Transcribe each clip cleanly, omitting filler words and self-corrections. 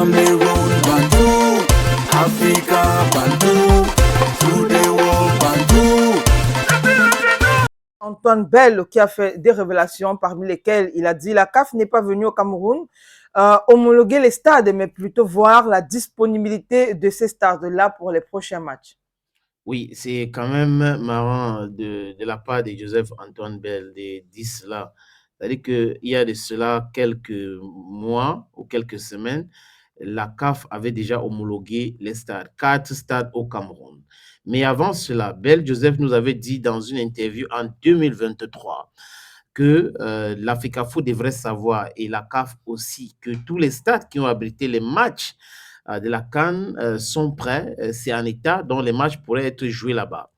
Cameroon Bantou, Africa Bantou, to the world Bantou. Antoine Bell qui a fait des révélations parmi lesquelles il a dit la CAF n'est pas venue au Cameroun homologuer les stades, mais plutôt voir la disponibilité de ces stades-là pour les prochains matchs. Oui, c'est quand même marrant de la part de Joseph-Antoine Bell de dire cela. C'est-à-dire qu'il y a de cela quelques mois ou quelques semaines, la CAF avait déjà homologué les stades, 4 stades au Cameroun. Mais avant cela, Bell Joseph nous avait dit dans une interview en 2023 que l'Africafoot devrait savoir, et la CAF aussi, que tous les stades qui ont abrité les matchs de la CAN sont prêts, c'est en état, dont les matchs pourraient être joués là-bas.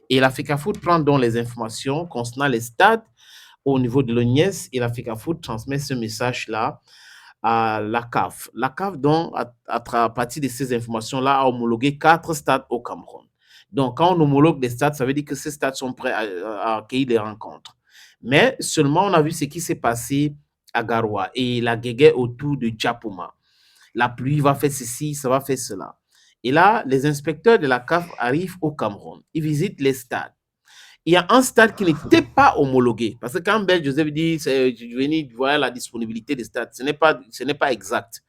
Et l'Africafoot prend donc les informations concernant les stades au niveau de l'ONIES, et l'Africafoot transmet ce message-là à la CAF. La CAF, donc, à partir de ces informations-là, a homologué 4 stades au Cameroun. Donc, quand on homologue des stades, ça veut dire que ces stades sont prêts à accueillir les rencontres. Mais seulement, on a vu ce qui s'est passé à Garoua et la guéguerre autour de Djapouma. La pluie va faire ceci, ça va faire cela. Et là, les inspecteurs de la CAF arrivent au Cameroun. Ils visitent les stades. Il y a un stade qui n'était pas homologué. Parce que quand Bell Joseph dit je venais voir la disponibilité des stades, ce n'est pas exact.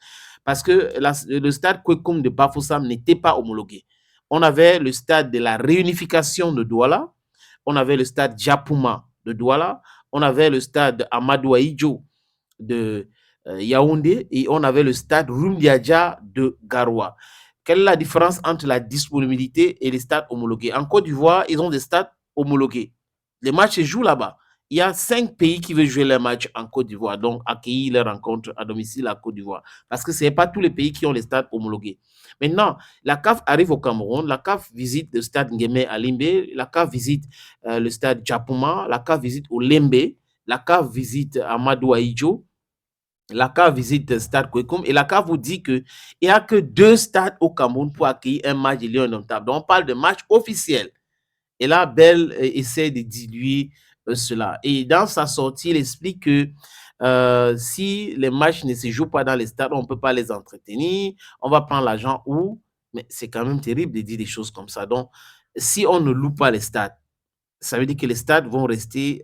Parce que le stade Kwekum de Bafoussam n'était pas homologué. On avait le stade de la réunification de Douala, on avait le stade Djapouma de Douala, on avait le stade Amadou Ahidjo de Yaoundé et on avait le stade Rumdiadja de Garoua. Quelle est la différence entre la disponibilité et les stades homologués? En Côte d'Ivoire, ils ont des stades homologués. Les matchs se jouent là-bas. Il y a 5 pays qui veulent jouer les matchs en Côte d'Ivoire, donc accueillir les rencontres à domicile à Côte d'Ivoire. Parce que ce n'est pas tous les pays qui ont les stades homologués. Maintenant, la CAF arrive au Cameroun, la CAF visite le stade Nguémé à Limbé, la CAF visite le stade Djapouma, la CAF visite au Lembe, la CAF visite Amadou Ahidjo, la CAF visite le stade Kwekum et la CAF vous dit qu'il n'y a que 2 stades au Cameroun pour accueillir un match de Lions indomptables. Donc, on parle de match officiel. Et là, Bell essaie de diluer cela. Et dans sa sortie, il explique que si les matchs ne se jouent pas dans les stades, on ne peut pas les entretenir, on va prendre l'argent où. Mais c'est quand même terrible de dire des choses comme ça. Donc, si on ne loue pas les stades, ça veut dire que les stades vont rester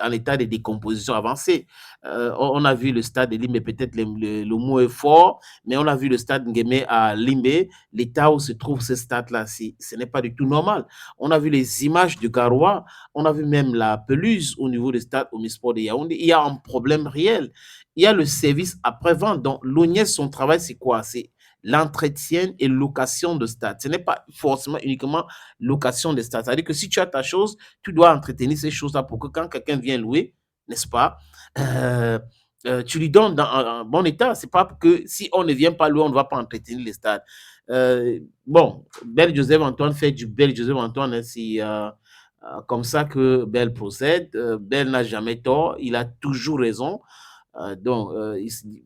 en état de décomposition avancée. On a vu le stade de Limbe, peut-être le mot est fort, mais on a vu le stade Nguémé à Limbe, l'état où se trouve ce stade-là, ce n'est pas du tout normal. On a vu les images de Garoua, on a vu même la pelouse au niveau du stade Omnisport de Yaoundé. Il y a un problème réel. Il y a le service après-vente. Donc, l'ONIES, son travail, c'est quoi? C'est l'entretien et location de stade. Ce n'est pas forcément uniquement location de stade. C'est-à-dire que si tu as ta chose, tu dois entretenir ces choses-là pour que quand quelqu'un vient louer, n'est-ce pas, tu lui donnes dans un bon état. C'est pas que si on ne vient pas louer, on ne va pas entretenir les stades. Bon, Bell Joseph Antoine fait du Bell Joseph Antoine, c'est comme ça que Bell procède. Bell n'a jamais tort, il a toujours raison. Donc,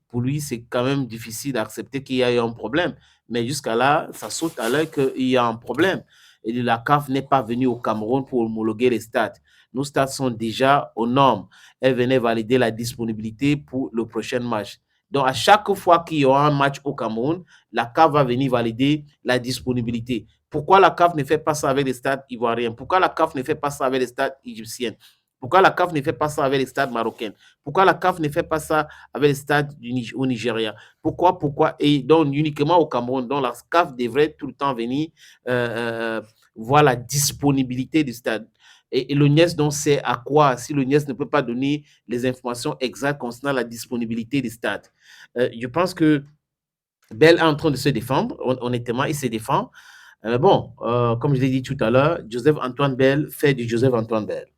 pour lui, c'est quand même difficile d'accepter qu'il y a eu un problème. Mais jusqu'à là, ça saute à l'œil qu'il y a un problème. Et la CAF n'est pas venue au Cameroun pour homologuer les stades. Nos stades sont déjà aux normes. Elle venait valider la disponibilité pour le prochain match. Donc, à chaque fois qu'il y aura un match au Cameroun, la CAF va venir valider la disponibilité. Pourquoi la CAF ne fait pas ça avec les stades ivoiriens? Pourquoi la CAF ne fait pas ça avec les stades égyptiens? Pourquoi la CAF ne fait pas ça avec les stades marocains? Pourquoi la CAF ne fait pas ça avec les stades au Nigeria? Pourquoi? Et donc, uniquement au Cameroun, donc la CAF devrait tout le temps venir voir la disponibilité du stade. Et l'ONIES, donc, c'est à quoi si l'ONIES ne peut pas donner les informations exactes concernant la disponibilité des stades? Je pense que Bell est en train de se défendre, honnêtement, il se défend. Bon, comme je l'ai dit tout à l'heure, Joseph-Antoine Bell fait du Joseph-Antoine Bell.